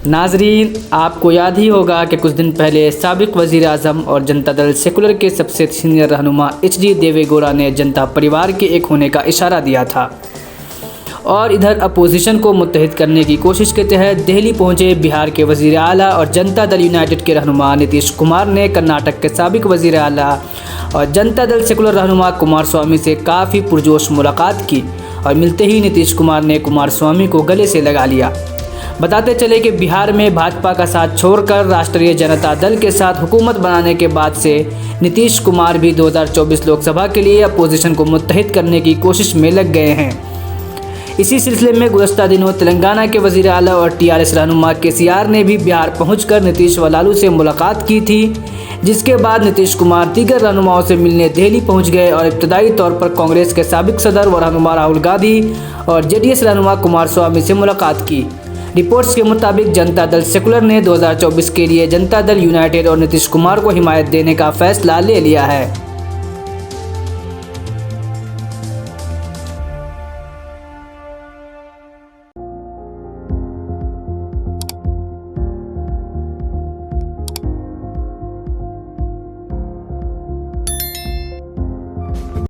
नाजरीन, आपको याद ही होगा कि कुछ दिन पहले साबिक वज़ीर आज़म और जनता दल सेकुलर के सबसे सीनियर रहनुमा एच.डी. देवेगौड़ा ने जनता परिवार के एक होने का इशारा दिया था और इधर अपोजिशन को मुत्तहिद करने की कोशिश के तहत दिल्ली पहुंचे बिहार के वज़ीर आला और जनता दल यूनाइटेड के रहनुमा नीतीश कुमार ने कर्नाटक के साबिक वज़ीर आला और जनता दल सेकुलर रहनुमा कुमारस्वामी से काफ़ी पुरजोश मुलाकात की और मिलते ही नीतीश कुमार ने कुमारस्वामी को गले से लगा लिया। बताते चले कि बिहार में भाजपा का साथ छोड़कर राष्ट्रीय जनता दल के साथ हुकूमत बनाने के बाद से नीतीश कुमार भी 2024 लोकसभा के लिए अपोजिशन को मुत्तहिद करने की कोशिश में लग गए हैं। इसी सिलसिले में गुज़श्ता दिनों तेलंगाना के वज़ीर आला और टीआरएस रहनुमा केसीआर ने भी बिहार पहुंचकर नीतीश व लालू से मुलाकात की थी, जिसके बाद नीतीश कुमार दीगर रहनुमाओं से मिलने दिल्ली पहुंच गए और इब्तदाई तौर पर कांग्रेस के साबिक सदर व रहनुमा राहुल गांधी और जेडीएस रहनुमा कुमारस्वामी से मुलाकात की। रिपोर्ट्स के मुताबिक जनता दल सेकुलर ने 2024 के लिए जनता दल यूनाइटेड और नीतीश कुमार को हिमायत देने का फैसला ले लिया है।